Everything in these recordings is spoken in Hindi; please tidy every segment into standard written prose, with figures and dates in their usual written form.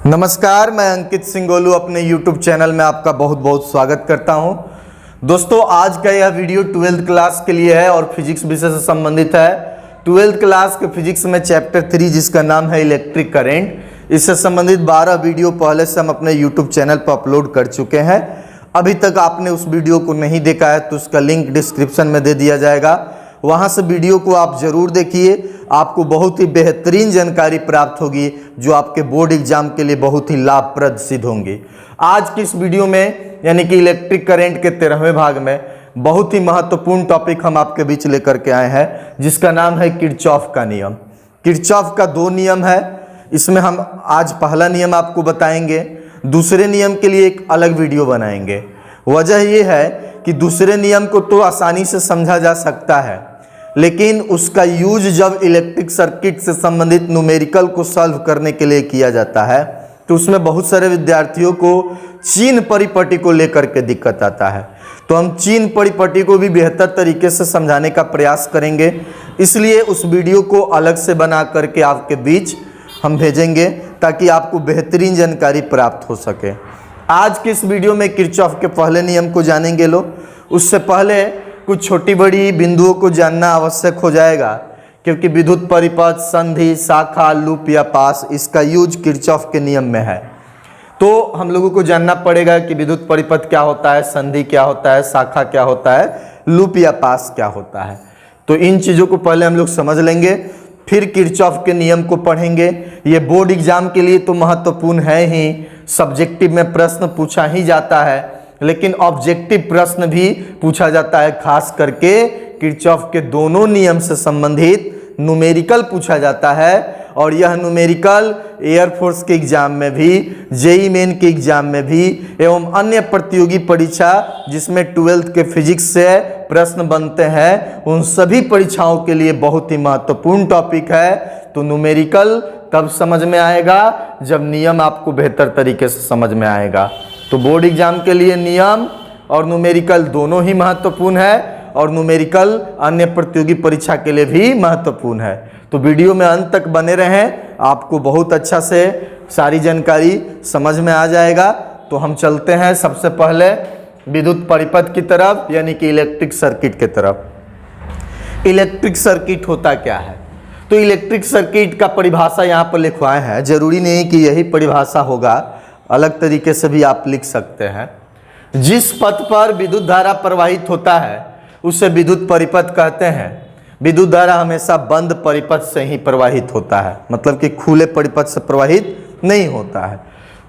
नमस्कार, मैं अंकित सिंह गोलू अपने YouTube चैनल में आपका बहुत बहुत स्वागत करता हूं। दोस्तों, आज का यह वीडियो 12th क्लास के लिए है और फिजिक्स विषय से संबंधित है। 12th क्लास के फिजिक्स में चैप्टर 3 जिसका नाम है इलेक्ट्रिक करंट, इससे संबंधित 12 वीडियो पहले से हम अपने YouTube चैनल पर अपलोड कर चुके हैं। अभी तक आपने उस वीडियो को नहीं देखा है तो उसका लिंक डिस्क्रिप्शन में दे दिया जाएगा, वहाँ से वीडियो को आप ज़रूर देखिए। आपको बहुत ही बेहतरीन जानकारी प्राप्त होगी जो आपके बोर्ड एग्जाम के लिए बहुत ही लाभप्रद सिद्ध होंगी। आज की इस वीडियो में यानी कि इलेक्ट्रिक करंट के 13वें भाग में बहुत ही महत्वपूर्ण टॉपिक हम आपके बीच लेकर के आए हैं जिसका नाम है किरचॉफ का नियम। किरचॉफ का 2 नियम है, इसमें हम आज पहला नियम आपको बताएंगे, दूसरे नियम के लिए एक अलग वीडियो बनाएंगे। वजह यह है कि दूसरे नियम को तो आसानी से समझा जा सकता है, लेकिन उसका यूज जब इलेक्ट्रिक सर्किट से संबंधित न्यूमेरिकल को सॉल्व करने के लिए किया जाता है तो उसमें बहुत सारे विद्यार्थियों को चिन्ह परिपटी को लेकर के दिक्कत आता है। तो हम चिन्ह परिपटी को भी बेहतर तरीके से समझाने का प्रयास करेंगे, इसलिए उस वीडियो को अलग से बना करके आपके बीच हम भेजेंगे ताकि आपको बेहतरीन जानकारी प्राप्त हो सके। आज के इस वीडियो में किरचॉफ के पहले नियम को जानेंगे उससे पहले कुछ छोटी बड़ी बिंदुओं को जानना आवश्यक हो जाएगा, क्योंकि विद्युत परिपथ, संधि, शाखा, लूप या पास, इसका यूज किरचॉफ के नियम में है। तो हम लोगों को जानना पड़ेगा कि विद्युत परिपथ क्या होता है, संधि क्या होता है, शाखा क्या होता है, लूप या पास क्या होता है। तो इन चीज़ों को पहले हम लोग समझ लेंगे, फिर किरचॉफ के नियम को पढ़ेंगे। ये बोर्ड एग्जाम के लिए तो महत्वपूर्ण है ही, सब्जेक्टिव में प्रश्न पूछा ही जाता है, लेकिन ऑब्जेक्टिव प्रश्न भी पूछा जाता है। खास करके किरचॉफ के दोनों नियम से संबंधित न्यूमेरिकल पूछा जाता है, और यह न्यूमेरिकल एयरफोर्स के एग्जाम में भी, जेईई मेन के एग्जाम में भी एवं अन्य प्रतियोगी परीक्षा जिसमें 12th के फिजिक्स से प्रश्न बनते हैं, उन सभी परीक्षाओं के लिए बहुत ही महत्वपूर्ण टॉपिक है। तो न्यूमेरिकल तब समझ में आएगा जब नियम आपको बेहतर तरीके से समझ में आएगा। तो बोर्ड एग्जाम के लिए नियम और न्यूमेरिकल दोनों ही महत्वपूर्ण है, और न्यूमेरिकल अन्य प्रतियोगी परीक्षा के लिए भी महत्वपूर्ण है। तो वीडियो में अंत तक बने रहें, आपको बहुत अच्छा से सारी जानकारी समझ में आ जाएगा। तो हम चलते हैं सबसे पहले विद्युत परिपथ की तरफ, यानी कि इलेक्ट्रिक सर्किट की तरफ। इलेक्ट्रिक सर्किट होता क्या है? तो इलेक्ट्रिक सर्किट का परिभाषा यहाँ पर लिखवाए हैं, जरूरी नहीं कि यही परिभाषा होगा, अलग तरीके से भी आप लिख सकते हैं। जिस पथ पर विद्युत धारा प्रवाहित होता है उसे विद्युत परिपथ कहते हैं। विद्युत धारा हमेशा बंद परिपथ से ही प्रवाहित होता है, मतलब कि खुले परिपथ से प्रवाहित नहीं होता है।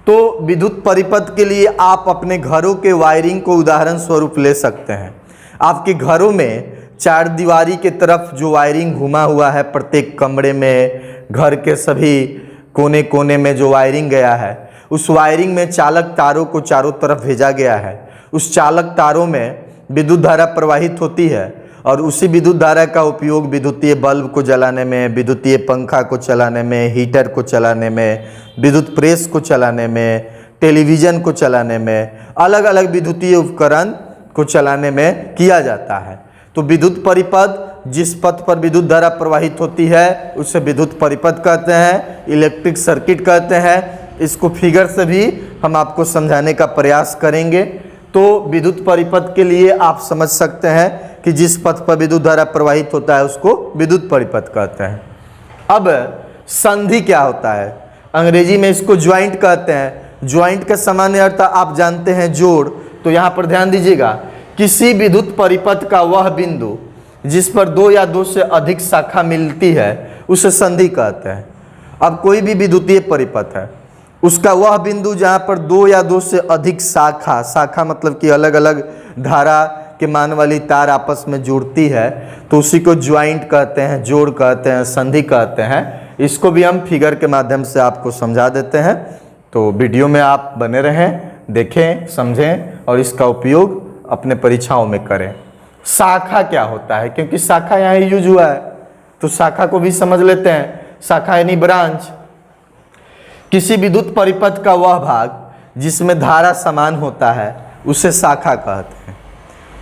तो विद्युत परिपथ के लिए आप अपने घरों के वायरिंग को उदाहरण स्वरूप ले सकते हैं। आपके घरों में चार दीवारी के तरफ जो वायरिंग घुमा हुआ है, प्रत्येक कमरे में, घर के सभी कोने कोने में जो वायरिंग गया है, उस वायरिंग में चालक तारों को चारों तरफ भेजा गया है। उस चालक तारों में विद्युत धारा प्रवाहित होती है, और उसी विद्युत धारा का उपयोग विद्युतीय बल्ब को जलाने में, विद्युतीय पंखा को चलाने में, हीटर को चलाने में, विद्युत प्रेस को चलाने में, टेलीविज़न को चलाने में, अलग अलग विद्युतीय उपकरण को चलाने में किया जाता है। तो विद्युत परिपथ, जिस पथ पर विद्युत धारा प्रवाहित होती है उसे विद्युत परिपथ कहते हैं, इलेक्ट्रिक सर्किट कहते हैं। इसको फिगर से भी हम आपको समझाने का प्रयास करेंगे। तो विद्युत परिपथ के लिए आप समझ सकते हैं कि जिस पथ पर विद्युत धारा प्रवाहित होता है उसको विद्युत परिपथ कहते हैं। अब संधि क्या होता है? अंग्रेजी में इसको ज्वाइंट कहते हैं। ज्वाइंट का सामान्य अर्थ आप जानते हैं, जोड़। तो यहाँ पर ध्यान दीजिएगा, किसी विद्युत परिपथ का वह बिंदु जिस पर 2 या 2 से अधिक शाखा मिलती है उसे संधि कहते हैं। अब कोई भी विद्युतीय परिपथ है, उसका वह बिंदु जहाँ पर 2 या 2 से अधिक शाखा, शाखा मतलब कि अलग अलग धारा के मान वाली तार आपस में जुड़ती है, तो उसी को ज्वाइंट कहते हैं, जोड़ कहते हैं, संधि कहते हैं। इसको भी हम फिगर के माध्यम से आपको समझा देते हैं। तो वीडियो में आप बने रहें, देखें, समझें और इसका उपयोग अपने परीक्षाओं में करें। शाखा क्या होता है? क्योंकि शाखा यहाँ यूज हुआ है तो शाखा को भी समझ लेते हैं। शाखा यानी ब्रांच। किसी विद्युत परिपथ का वह भाग जिसमें धारा समान होता है उसे शाखा कहते हैं।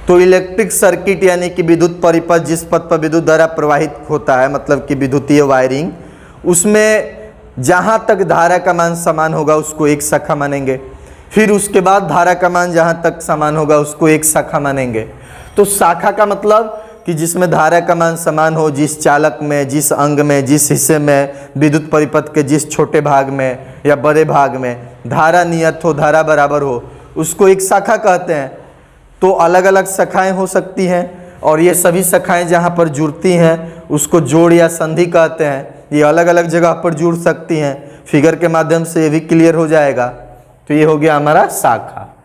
तो इलेक्ट्रिक सर्किट यानी कि विद्युत परिपथ जिस पथ पर विद्युत धारा प्रवाहित होता है, मतलब कि विद्युतीय वायरिंग, उसमें जहां तक धारा का मान समान होगा उसको एक शाखा मानेंगे, फिर उसके बाद धारा का मान जहां तक समान होगा उसको एक शाखा मानेंगे। तो शाखा का मतलब कि जिसमें धारा का मान समान हो, जिस चालक में, जिस अंग में, जिस हिस्से में, विद्युत परिपथ के जिस छोटे भाग में या बड़े भाग में धारा नियत हो, धारा बराबर हो, उसको एक शाखा कहते हैं। तो अलग अलग शाखाएं हो सकती हैं और ये सभी शाखाएं जहां पर जुड़ती हैं उसको जोड़ या संधि कहते हैं। ये अलग अलग जगह पर जुड़ सकती हैं, फिगर के माध्यम से ये भी क्लियर हो जाएगा। तो ये हो गया हमारा शाखा।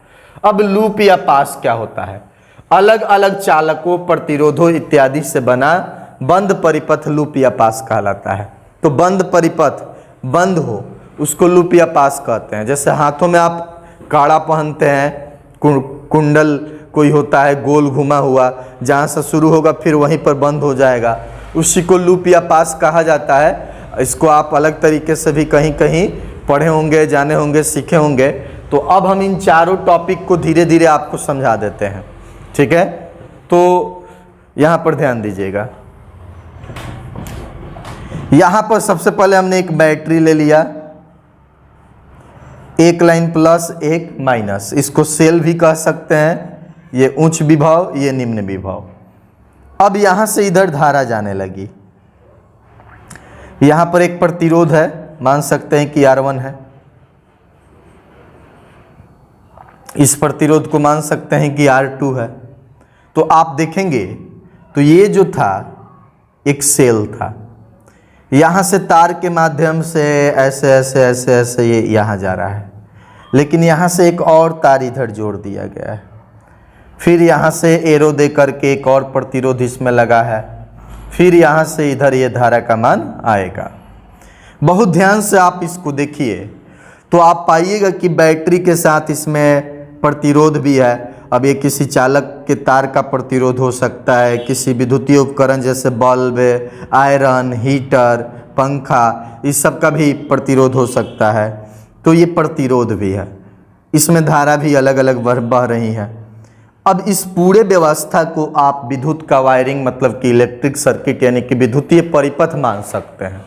अब लूप या पास क्या होता है? अलग अलग चालकों, प्रतिरोधों इत्यादि से बना बंद परिपथ लूप या पास कहलाता है। तो बंद परिपथ बंद हो उसको लूप या पास कहते हैं। जैसे हाथों में आप काड़ा पहनते हैं, कुंडल कोई होता है गोल घुमा हुआ, जहाँ से शुरू होगा फिर वहीं पर बंद हो जाएगा, उसी को लूप या पास कहा जाता है। इसको आप अलग तरीके से भी कहीं कहीं पढ़े होंगे, जाने होंगे, सीखे होंगे। तो अब हम इन चारों टॉपिक को धीरे धीरे आपको समझा देते हैं, ठीक है? तो यहाँ पर ध्यान दीजिएगा। यहाँ पर सबसे पहले हमने एक बैटरी ले लिया, एक लाइन प्लस एक माइनस, इसको सेल भी कह सकते हैं। ये उच्च विभव, ये निम्न विभव। अब यहां से इधर धारा जाने लगी। यहां पर एक प्रतिरोध है, मान सकते हैं कि R1 है। इस प्रतिरोध को मान सकते हैं कि R2 है। तो आप देखेंगे तो ये जो था एक सेल था, यहां से तार के माध्यम से ऐसे ऐसे ऐसे ऐसे ये यहां जा रहा है, लेकिन यहां से एक और तार इधर जोड़ दिया गया है। फिर यहाँ से एरो दे करके एक और प्रतिरोध इसमें लगा है, फिर यहाँ से इधर ये धारा का मान आएगा। बहुत ध्यान से आप इसको देखिए तो आप पाइएगा कि बैटरी के साथ इसमें प्रतिरोध भी है। अब ये किसी चालक के तार का प्रतिरोध हो सकता है, किसी विद्युतीय उपकरण जैसे बल्ब, आयरन, हीटर, पंखा, इस सब का भी प्रतिरोध हो सकता है। तो ये प्रतिरोध भी है, इसमें धारा भी अलग अलग बह रही है। अब इस पूरे व्यवस्था को आप विद्युत का वायरिंग मतलब कि इलेक्ट्रिक सर्किट यानी कि विद्युतीय परिपथ मान सकते हैं।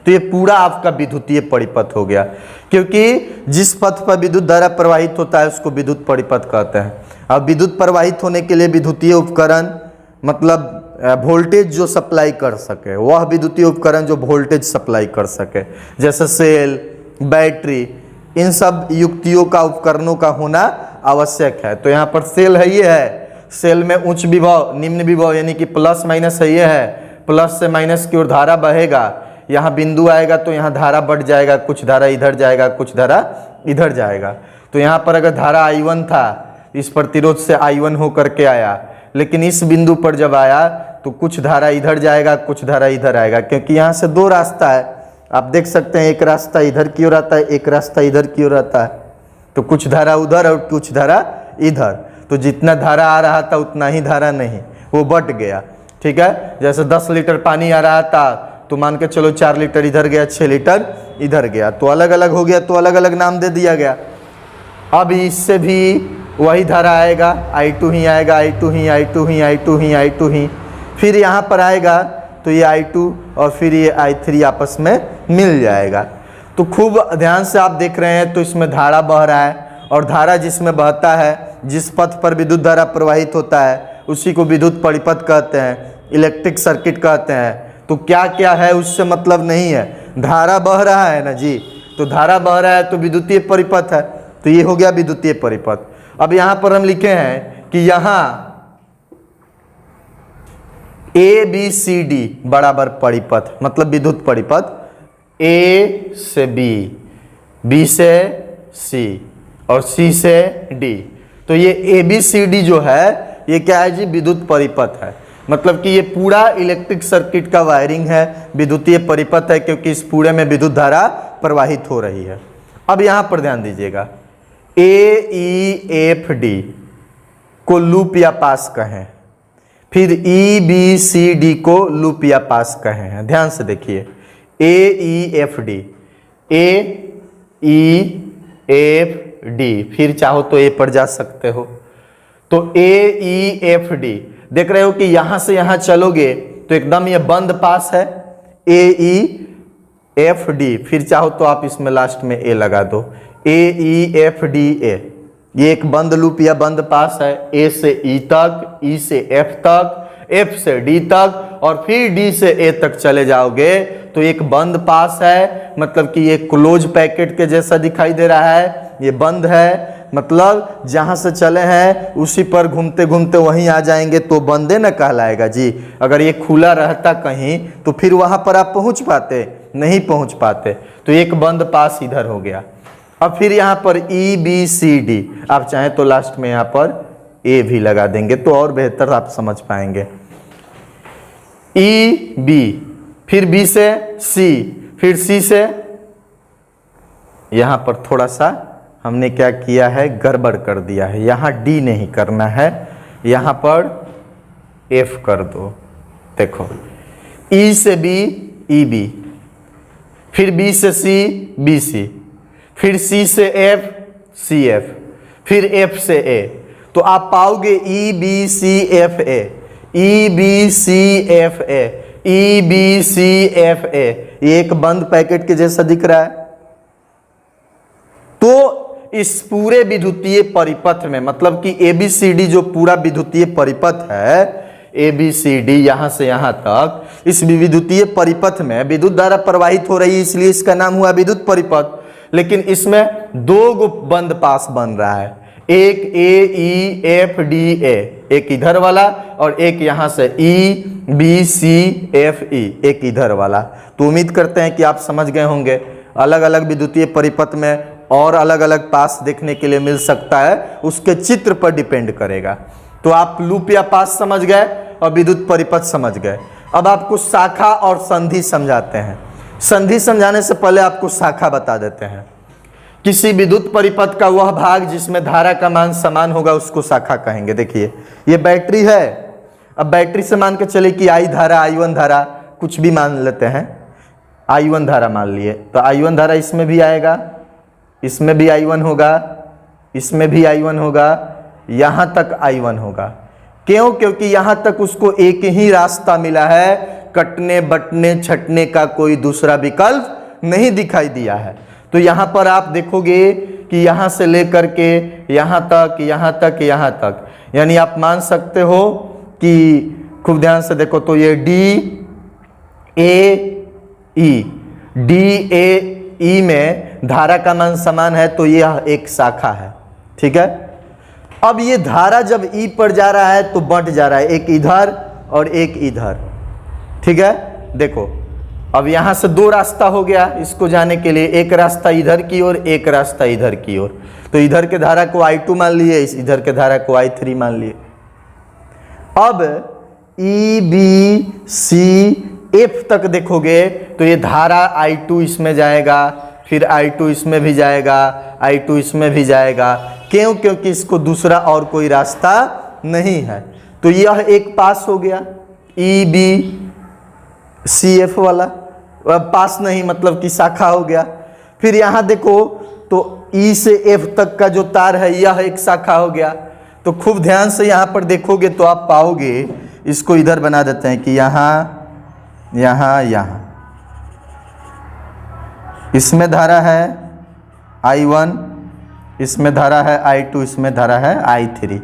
तो ये पूरा आपका विद्युतीय परिपथ हो गया, क्योंकि जिस पथ पर विद्युत धारा प्रवाहित होता है उसको विद्युत परिपथ कहते हैं। अब विद्युत प्रवाहित होने के लिए विद्युतीय उपकरण मतलब वोल्टेज जो सप्लाई कर सके, वह विद्युतीय उपकरण जो वोल्टेज सप्लाई कर सके, जैसे सेल, बैटरी, इन सब युक्तियों का, उपकरणों का होना आवश्यक है। तो यहाँ पर सेल है, ये है, सेल में उच्च विभव, निम्न विभव यानी कि प्लस माइनस है, ये है, प्लस से माइनस की ओर धारा बहेगा। यहाँ बिंदु आएगा तो यहाँ धारा बढ़ जाएगा, कुछ धारा इधर जाएगा, कुछ धारा इधर जाएगा। तो यहाँ पर अगर धारा I1 था, इस प्रतिरोध से I1 होकर के आया, लेकिन इस बिंदु पर जब आया तो कुछ धारा इधर जाएगा, कुछ धारा इधर आएगा, क्योंकि यहाँ से दो रास्ता है। आप देख सकते हैं एक रास्ता इधर की ओर आता है, एक रास्ता इधर की ओर आता है। तो कुछ धारा उधर और कुछ धारा इधर। तो जितना धारा आ रहा था उतना ही धारा नहीं, वो बट गया, ठीक है? जैसे 10 लीटर पानी आ रहा था तो मान के चलो 4 लीटर इधर गया, 6 लीटर इधर गया, तो अलग अलग हो गया, तो अलग अलग नाम दे दिया गया। अब इससे भी वही धारा आएगा, I2 ही आएगा, I2 ही, I2 ही, I2 ही, I2 ही, फिर यहाँ पर आएगा तो ये I2 और फिर ये I3 आपस में मिल जाएगा। तो खूब ध्यान से आप देख रहे हैं तो इसमें धारा बह रहा है, और धारा जिसमें बहता है, जिस पथ पर विद्युत धारा प्रवाहित होता है उसी को विद्युत परिपथ कहते हैं, इलेक्ट्रिक सर्किट कहते हैं। तो क्या क्या है उससे मतलब नहीं है, धारा बह रहा है ना जी, तो धारा बह रहा है तो विद्युतीय परिपथ है। तो ये हो गया विद्युतीय परिपथ। अब यहाँ पर हम लिखे हैं कि यहाँ ABCD बराबर परिपथ मतलब विद्युत परिपथ, A से B, B से C और C से D। तो ये ABCD जो है ये क्या है जी, विद्युत परिपथ है। मतलब कि ये पूरा इलेक्ट्रिक सर्किट का वायरिंग है, विद्युतीय परिपथ है, क्योंकि इस पूरे में विद्युत धारा प्रवाहित हो रही है। अब यहाँ पर ध्यान दीजिएगा, AEFD को लूप या पास कहें, फिर EBCD को लूप या पास कहें हैं। ध्यान से देखिए, AEFD, AEFD, फिर चाहो तो A पर जा सकते हो। तो AEFD देख रहे हो कि यहां से यहां चलोगे तो एकदम ये बंद पास है, AE एफ डी, फिर चाहो तो आप इसमें लास्ट में ए लगा दो, ए ई एफ डी ए। ये एक बंद लूप या बंद पास है, ए से ई तक, ई से एफ तक, एफ से डी तक और फिर डी से ए तक चले जाओगे तो एक बंद पास है, मतलब कि ये क्लोज पैकेट के जैसा दिखाई दे रहा है। ये बंद है मतलब जहां से चले हैं उसी पर घूमते घूमते वहीं आ जाएंगे तो बंदे न कहलाएगा जी। अगर ये खुला रहता कहीं तो फिर वहां पर आप पहुंच पाते, नहीं पहुंच पाते। तो एक बंद पास इधर हो गया। अब फिर यहाँ पर ई बी सी डी, आप चाहें तो लास्ट में यहाँ पर ए भी लगा देंगे तो और बेहतर आप समझ पाएंगे। ई बी, फिर बी से सी, फिर सी से, यहां पर थोड़ा सा हमने क्या किया है, गड़बड़ कर दिया है। यहां डी नहीं करना है, यहां पर एफ कर दो। देखो ई से बी, ई बी, फिर बी से सी, बी सी, फिर सी से एफ, सी एफ, फिर एफ से ए। तो आप पाओगे E B C F A, E B C F A, E B C F A. ये एक बंद पैकेट के जैसा दिख रहा है। तो इस पूरे विद्युतीय परिपथ में, मतलब कि ABCD जो पूरा विद्युतीय परिपथ है, ABCD यहां से यहां तक, इस विद्युतीय परिपथ में विद्युत धारा प्रवाहित हो रही है, इसलिए इसका नाम हुआ विद्युत परिपथ। लेकिन इसमें दो गो बंद पास बन रहा है, एक ए ई एफ डी ए, एक इधर वाला और एक यहां से ई बी सी एफ ई, एक इधर वाला। तो उम्मीद करते हैं कि आप समझ गए होंगे। अलग अलग विद्युतीय परिपथ में और अलग अलग पास देखने के लिए मिल सकता है, उसके चित्र पर डिपेंड करेगा। तो आप लूप या पास समझ गए और विद्युत परिपथ समझ गए। अब आपको शाखा और संधि समझाते हैं। संधि समझाने से पहले आपको शाखा बता देते हैं। किसी विद्युत परिपथ का वह भाग जिसमें धारा का मान समान होगा उसको शाखा कहेंगे। देखिए ये बैटरी है, अब बैटरी से मान के चले कि आई धारा, I1 धारा, कुछ भी मान लेते हैं, I1 धारा मान लिए, तो I1 धारा इसमें भी आएगा, इसमें भी I1 होगा, इसमें भी I1 होगा, यहां तक I1 होगा। क्यों? क्योंकि यहां तक उसको एक ही रास्ता मिला है, कटने बटने छटने का कोई दूसरा विकल्प नहीं दिखाई दिया है। तो यहां पर आप देखोगे कि यहां से लेकर के यहां तक, यहां तक, यहां तक, यानी आप मान सकते हो कि खूब ध्यान से देखो तो ये D A E, D A ई में धारा का मान समान है तो यह एक शाखा है। ठीक है। अब ये धारा जब ई पर जा रहा है तो बंट जा रहा है, एक इधर और एक इधर। ठीक है। देखो अब यहां से दो रास्ता हो गया इसको जाने के लिए, एक रास्ता इधर की ओर, एक रास्ता इधर की ओर। तो इधर के धारा को I2 मान लिए, इधर के धारा को I3 मान लिए। अब ई बी सी एफ तक देखोगे तो ये धारा I2 इसमें जाएगा, फिर I2 इसमें भी जाएगा, I2 इसमें भी जाएगा। क्यों? क्योंकि इसको दूसरा और कोई रास्ता नहीं है। तो यह एक पास हो गया ई बी सी एफ वाला, पास नहीं मतलब कि शाखा हो गया। फिर यहां देखो तो ई से एफ तक का जो तार है यह एक शाखा हो गया। तो खूब ध्यान से यहां पर देखोगे तो आप पाओगे, इसको इधर बना देते हैं कि यहां यहां यहां इसमें धारा है I1, इसमें धारा है I2, इसमें धारा है I3।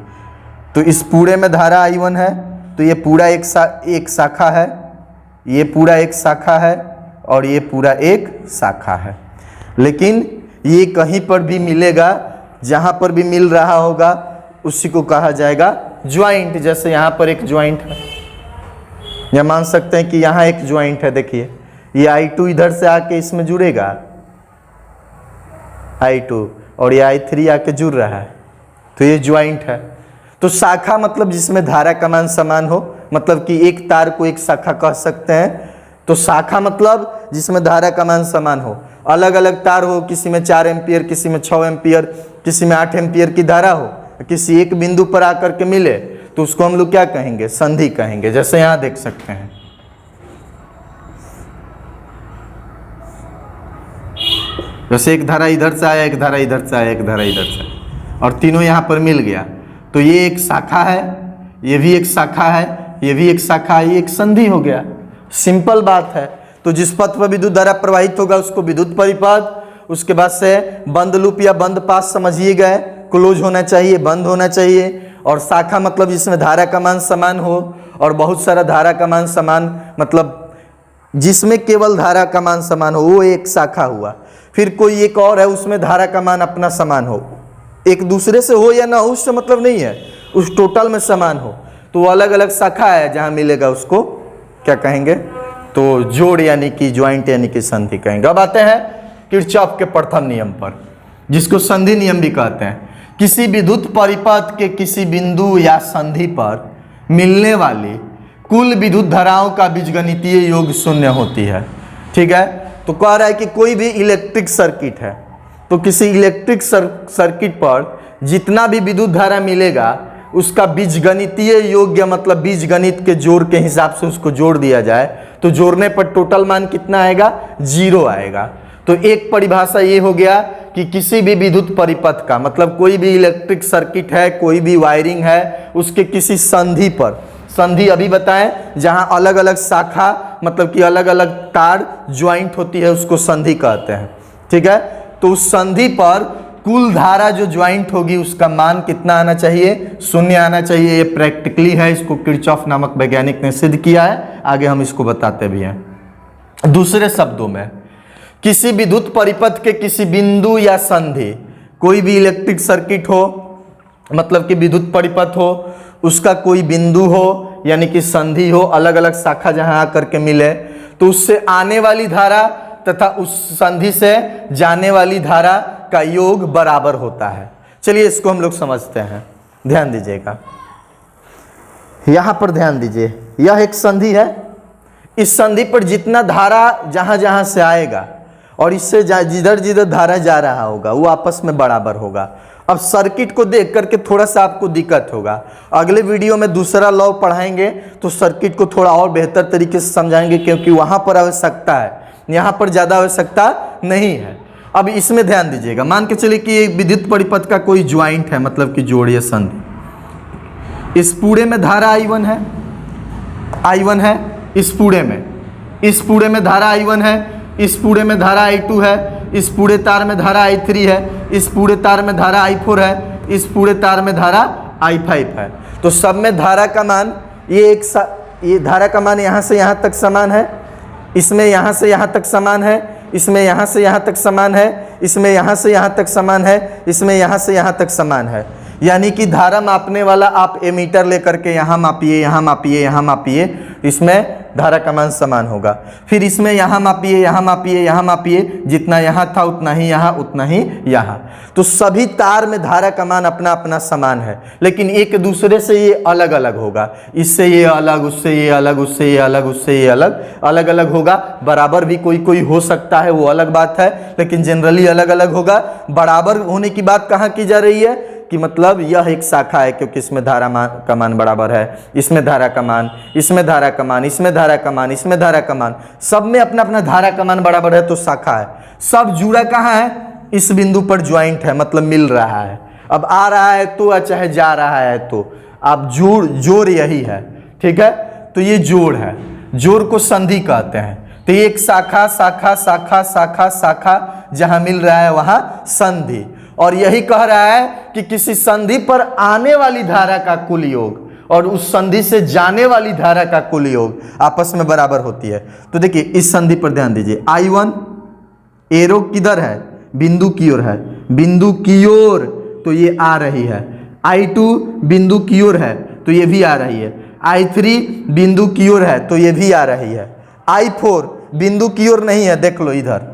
तो इस पूरे में धारा I1 है तो ये पूरा एक शाखा है, ये पूरा एक शाखा है और ये पूरा एक शाखा है। लेकिन ये कहीं पर भी मिलेगा, जहां पर भी मिल रहा होगा उसी को कहा जाएगा ज्वाइंट। जैसे यहां पर एक ज्वाइंट है, या मान सकते हैं कि यहां एक ज्वाइंट है। देखिए ये I2 इधर से आके इसमें जुड़ेगा I2 और ये I3 आके जुड़ रहा है, तो ये ज्वाइंट है। तो शाखा मतलब जिसमें धारा का मान समान हो, मतलब कि एक तार को एक शाखा कह सकते हैं। तो शाखा मतलब जिसमें धारा का मान समान हो, अलग अलग तार हो, किसी में 4 एम्पियर, किसी में 6 एम्पियर, किसी में 8 एम्पियर की धारा हो, किसी एक बिंदु पर आकर के मिले तो उसको हम लोग क्या कहेंगे? संधि कहेंगे। जैसे यहां देख सकते हैं, जैसे एक धारा इधर से आया, एक धारा इधर से आया, एक धारा इधर से, और तीनों यहां पर मिल गया तो ये एक शाखा है, ये भी एक शाखा है, ये भी एक शाखा है, ये एक संधि हो गया। सिंपल बात है। तो जिस पथ पर विद्युत धारा प्रवाहित होगा उसको विद्युत परिपथ। उसके बाद से बंद लूप या बंद पास समझिए गए, क्लोज होना चाहिए, बंद होना चाहिए। और शाखा मतलब जिसमें धारा का मान समान हो, और बहुत सारा धारा का मान समान मतलब जिसमें केवल धारा का मान समान हो वो एक शाखा हुआ। फिर कोई एक और है उसमें धारा का मान अपना समान हो, एक दूसरे से हो या ना हो उससे मतलब नहीं है, उस टोटल में समान हो, तो वो अलग अलग शाखा है जहां मिलेगा उसको क्या कहेंगे, तो जोड़ यानी कि ज्वाइंट यानी कि संधि कहेंगे। अब आते हैं किरचॉफ के प्रथम नियम पर, जिसको संधि नियम भी कहते हैं। किसी विद्युत परिपथ के किसी बिंदु या संधि पर मिलने वाली कुल विद्युत धाराओं का बीजगणितीय योग शून्य होती है। ठीक है, तो कह रहा है कि कोई भी इलेक्ट्रिक सर्किट है, तो किसी इलेक्ट्रिक सर्किट पर जितना भी विद्युत धारा मिलेगा उसका बीजगणितीय योग्य मतलब बीजगणित के जोड़ के हिसाब से उसको जोड़ दिया जाए तो जोड़ने पर टोटल मान कितना आएगा, 0 आएगा। तो एक परिभाषा ये हो गया कि किसी भी विद्युत परिपथ का मतलब कोई भी इलेक्ट्रिक सर्किट है, कोई भी वायरिंग है, उसके किसी संधि पर, संधि अभी बताएं जहां अलग अलग शाखा मतलब कि अलग अलग तार ज्वाइंट होती है उसको संधि कहते हैं। ठीक है, तो उस संधि पर कुल धारा जो ज्वाइंट होगी उसका मान कितना आना चाहिए, 0 आना चाहिए। ये प्रैक्टिकली है, इसको किरचॉफ नामक वैज्ञानिक ने सिद्ध किया है, आगे हम इसको बताते भी हैं। दूसरे शब्दों में किसी विद्युत परिपथ के किसी बिंदु या संधि, कोई भी इलेक्ट्रिक सर्किट हो मतलब कि विद्युत परिपथ हो, उसका कोई बिंदु हो यानी कि संधि हो, अलग अलग शाखा जहां आकर के मिले, तो उससे आने वाली धारा तथा उस संधि से जाने वाली धारा का योग बराबर होता है। चलिए इसको हम लोग समझते हैं, ध्यान दीजिएगा, यहां पर ध्यान दीजिए, यह एक संधि है। इस संधि पर जितना धारा जहां जहां से आएगा और इससे जिधर जिधर धारा जा रहा होगा वो आपस में बराबर होगा। अब सर्किट को देख करके थोड़ा सा आपको दिक्कत होगा, अगले वीडियो में दूसरा लॉ पढ़ाएंगे तो सर्किट को थोड़ा और बेहतर तरीके से समझाएंगे, क्योंकि वहां पर आवश्यकता है, यहां पर ज्यादा आवश्यकता नहीं है। अब इसमें ध्यान दीजिएगा, मान के चलिए कि एक विद्युत परिपथ का कोई ज्वाइंट है मतलब कि जोड़ या संधि, इस पूरे में धारा I1 है, I1 है इस पूरे में धारा I1 है, इस पूरे में धारा I2 है, इस पूरे तार में धारा I3 है, इस पूरे तार में धारा I4 है, इस पूरे तार में धारा I5 है। तो सब में धारा का मान ये धारा का मान यहाँ से यहाँ तक समान है, इसमें यहाँ से यहाँ तक समान है, इसमें यहाँ से यहाँ तक समान है, इसमें यहाँ से यहाँ तक समान है, इसमें यहाँ से यहाँ तक समान है। यानी कि धारा मापने वाला आप एमीटर लेकर के यहाँ मापिए, यहाँ मापिए, यहाँ मापिए, इसमें धारा का मान समान होगा। फिर इसमें यहाँ मापिए, यहाँ मापिए, यहाँ मापिए, जितना यहाँ था उतना ही यहाँ, उतना ही यहाँ। तो सभी तार में धारा का मान अपना अपना समान है, लेकिन एक दूसरे से ये अलग अलग होगा। इससे ये अलग, उससे ये अलग, उससे ये अलग, उससे ये अलग, अलग अलग होगा। बराबर भी कोई कोई हो सकता है, वो अलग बात है, लेकिन जनरली अलग अलग होगा। बराबर होने की बात कहाँ की जा रही है कि मतलब यह एक शाखा है क्योंकि इसमें धारा का मान बराबर है, इसमें धारा का मान, इसमें धारा का मान, इसमें धारा का मान, इसमें धारा का मान, सब में अपना अपना धारा का मान बराबर है, तो शाखा है। सब जुड़ा कहाँ है, इस बिंदु पर ज्वाइंट है मतलब मिल रहा है। अब आ रहा है तो चाहे जा रहा है तो आप जोड़ यही है। ठीक है, तो ये जोड़ है, जोड़ को संधि कहते हैं। तो एक शाखा शाखा शाखा शाखा शाखा जहां मिल रहा है वहां संधि। और यही कह रहा है कि किसी संधि पर आने वाली धारा का कुल योग और उस संधि से जाने वाली धारा का कुल योग आपस में बराबर होती है। तो देखिए इस संधि पर ध्यान दीजिए, I1 एरो किधर है, बिंदु की ओर है, बिंदु की ओर, तो ये आ रही है। I2 बिंदु की ओर है तो ये भी आ रही है। I3 बिंदु की ओर है तो ये भी आ रही है। I4 बिंदु की ओर नहीं है, देख लो इधर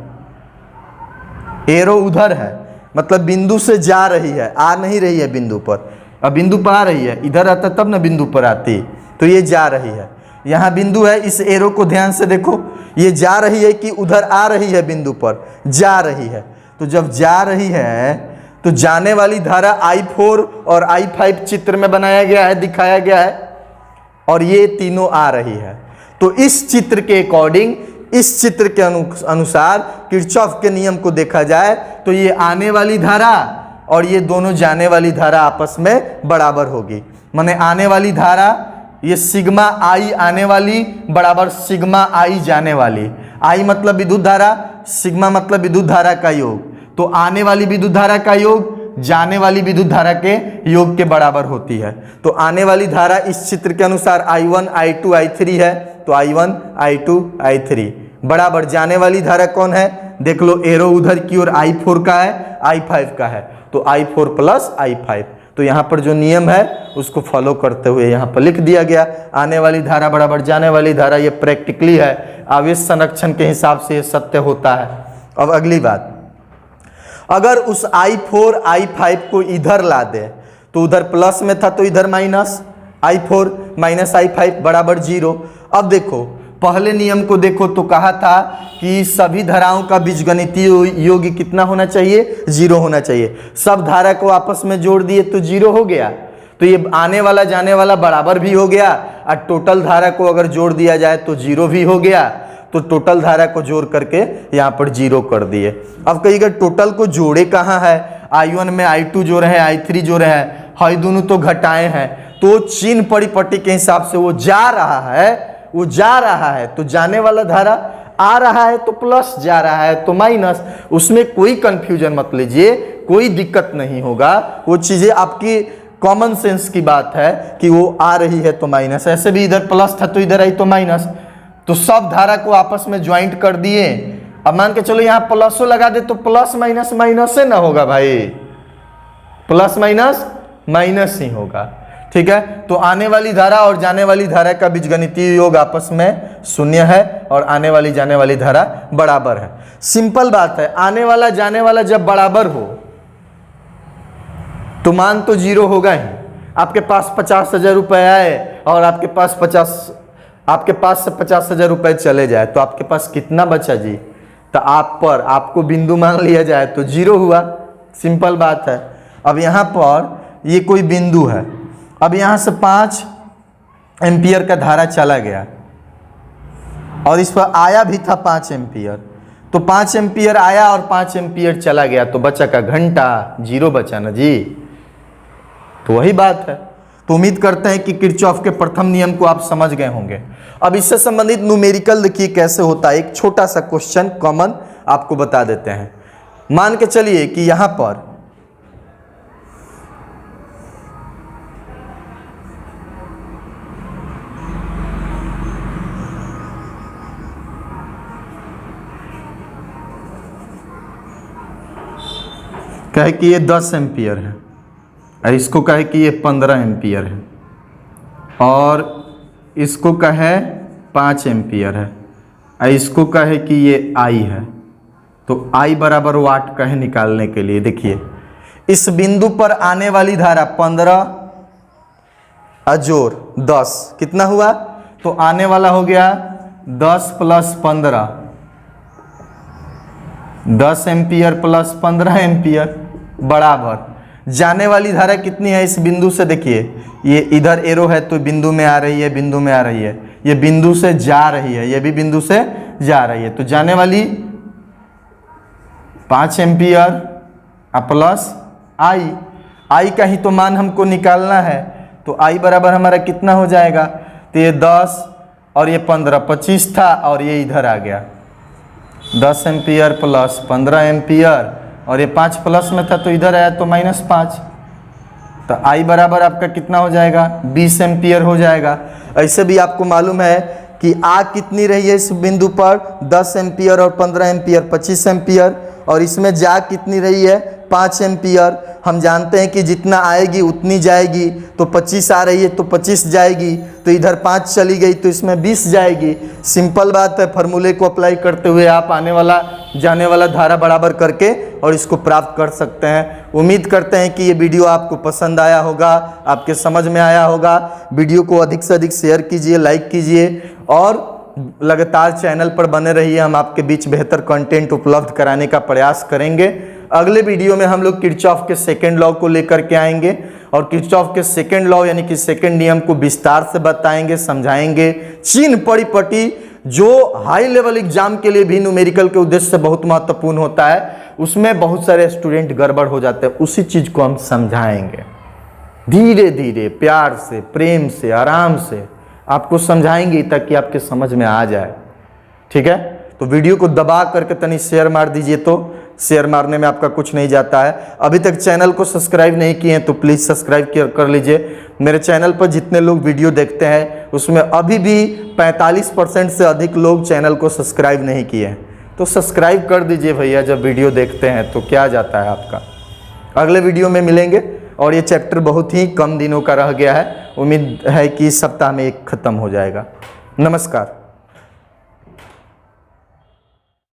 एरो उधर है मतलब बिंदु से जा रही है, आ नहीं रही है बिंदु पर। अब बिंदु पर आ रही है, इधर आता तब ना बिंदु पर आती, तो ये जा रही है। यहाँ बिंदु है, इस एरो को ध्यान से देखो, ये जा रही है कि उधर आ रही है, बिंदु पर जा रही है। तो जब जा रही है तो जाने वाली धारा I4 और I5 चित्र में बनाया गया है, दिखाया गया है, और ये तीनों आ रही है। तो इस चित्र के अकॉर्डिंग, इस चित्र के अनुसार किरचॉफ के नियम को देखा जाए तो ये आने वाली धारा और ये दोनों जाने वाली धारा आपस में बराबर होगी। माने आने वाली धारा ये सिग्मा I आने वाली बराबर सिग्मा I जाने वाली। आई मतलब विद्युत धारा, सिग्मा मतलब विद्युत धारा का योग। तो आने वाली विद्युत धारा का योग जाने वाली विद्युत धारा के योग के बराबर होती है। तो आने वाली धारा इस चित्र के अनुसार I1 I2 I3 है, तो I1 I2 I3 बराबर जाने वाली धारा कौन है, देख लो एरो उधर की ओर I4 का है, I5 का है, तो I4 प्लस I5। तो यहाँ पर जो नियम है उसको फॉलो करते हुए यहाँ पर लिख दिया गया, आने वाली धारा बराबर जाने वाली धारा। ये प्रैक्टिकली है, आवेश संरक्षण के हिसाब से ये सत्य होता है। अब अगली बात, अगर उस I4 I5 को इधर ला दे, तो उधर प्लस में था तो इधर माइनस, I4 माइनस I5 बराबर 0। अब देखो पहले नियम को देखो तो कहा था कि सभी धाराओं का बीजगणितीय योग कितना होना चाहिए, 0 होना चाहिए। सब धारा को आपस में जोड़ दिए तो 0 हो गया, तो ये आने वाला जाने वाला बराबर भी हो गया, और टोटल धारा को अगर जोड़ दिया जाए तो 0 भी हो गया। तो टोटल धारा को जोड़ करके यहाँ पर 0 कर दिए। अब कहिएगा टोटल को जोड़े कहाँ है, I1 में I2 जोड़े हैं, I3 जोड़े हैं, हाई दोनों तो घटाए हैं, तो चिन्ह परिपट्टी के हिसाब से वो जा रहा है, वो जा रहा है, तो जाने वाला धारा आ रहा है तो प्लस, जा रहा है तो माइनस। उसमें कोई कंफ्यूजन मत लीजिए, कोई दिक्कत नहीं होगा, वो चीजें आपकी कॉमन सेंस की बात है कि वो आ रही है तो माइनस, ऐसे भी इधर प्लस था तो इधर आई तो माइनस। तो सब धारा को आपस में ज्वाइंट कर दिए। अब मान के चलो यहाँ प्लसो लगा दे तो प्लस माइनस माइनस से ना होगा भाई, प्लस माइनस माइनस ही होगा, ठीक है। तो आने वाली धारा और जाने वाली धारा का बीजगणितीय योग आपस में 0 है और आने वाली जाने वाली धारा बराबर है। सिंपल बात है, आने वाला जाने वाला जब बराबर हो तो मान तो 0 होगा ही। आपके पास 50,000 रुपए आए और आपके पास से 50,000 रुपए चले जाए तो आपके पास कितना बचा जी, तो आपको बिंदु मान लिया जाए तो 0 हुआ, सिंपल बात है। अब यहाँ पर ये कोई बिंदु है, अब यहाँ से 5 एम्पियर का धारा चला गया और इस पर आया भी था 5 एम्पियर, तो 5 एम्पियर आया और 5 एम्पियर चला गया, तो बचा का घंटा, 0 बचा ना जी। तो वही बात है। तो उम्मीद करते हैं कि किरचॉफ के प्रथम नियम को आप समझ गए होंगे। अब इससे संबंधित न्यूमेरिकल देखिए कैसे होता है, एक छोटा सा क्वेश्चन कॉमन आपको बता देते हैं। मान के चलिए कि यहां पर कहे कि ये 10 एम्पियर है और इसको कहे कि ये 15 एम्पियर है और इसको कहे 5 एम्पियर है और इसको कहे कि ये I है। तो I बराबर वाट कहे निकालने के लिए देखिए इस बिंदु पर आने वाली धारा 15 अजोर 10 कितना हुआ, तो आने वाला हो गया 10 प्लस 15, 10 एम्पियर प्लस 15 एम्पियर बराबर जाने वाली धारा कितनी है इस बिंदु से, देखिए ये इधर एरो है तो बिंदु में आ रही है, बिंदु में आ रही है, ये बिंदु से जा रही है, ये भी बिंदु से जा रही है, तो जाने वाली 5 एम्पियर प्लस I का ही तो मान हमको निकालना है। तो I बराबर हमारा कितना हो जाएगा, तो ये 10 और ये 15, 25 था और ये इधर आ गया 10 एम्पियर प्लस 15 एम्पियर और ये 5 प्लस में था तो इधर आया तो -5, तो I बराबर आपका कितना हो जाएगा 20 एम्पियर हो जाएगा। ऐसे भी आपको मालूम है कि आ कितनी रही है इस बिंदु पर 10 एम्पियर और 15 एम्पियर 25 एम्पियर, और इसमें जा कितनी रही है 5 एम्पियर। हम जानते हैं कि जितना आएगी उतनी जाएगी, तो 25 आ रही है तो 25 जाएगी, तो इधर 5 चली गई तो इसमें 20 जाएगी। सिंपल बात है, फार्मूले को अप्लाई करते हुए आप आने वाला जाने वाला धारा बराबर करके और इसको प्राप्त कर सकते हैं। उम्मीद करते हैं कि ये वीडियो आपको पसंद आया होगा, आपके समझ में आया होगा। वीडियो को अधिक से अधिक शेयर कीजिए, लाइक कीजिए और लगातार चैनल पर बने रहिए। हम आपके बीच बेहतर कंटेंट उपलब्ध कराने का प्रयास करेंगे। अगले वीडियो में हम लोग किरचॉफ के सेकंड लॉ को लेकर के आएंगे और किरचॉफ के सेकंड लॉ यानी कि सेकंड नियम को विस्तार से बताएंगे, समझाएंगे। चिन्ह परिपट्टी जो हाई लेवल एग्जाम के लिए भी न्यूमेरिकल के उद्देश्य से बहुत महत्वपूर्ण होता है, उसमें बहुत सारे स्टूडेंट गड़बड़ हो जाते हैं, उसी चीज को हम समझाएंगे। धीरे धीरे प्यार से, प्रेम से, आराम से आपको समझाएंगे ताकि आपके समझ में आ जाए। ठीक है, तो वीडियो को दबा करके तनी शेयर मार दीजिए, तो शेयर मारने में आपका कुछ नहीं जाता है। अभी तक चैनल को सब्सक्राइब नहीं किए हैं तो प्लीज़ सब्सक्राइब कर लीजिए। मेरे चैनल पर जितने लोग वीडियो देखते हैं उसमें अभी भी 45% से अधिक लोग चैनल को सब्सक्राइब नहीं किए हैं, तो सब्सक्राइब कर दीजिए भैया। जब वीडियो देखते हैं तो क्या जाता है आपका। अगले वीडियो में मिलेंगे और ये चैप्टर बहुत ही कम दिनों का रह गया है, उम्मीद है कि इस सप्ताह में एक ख़त्म हो जाएगा। नमस्कार।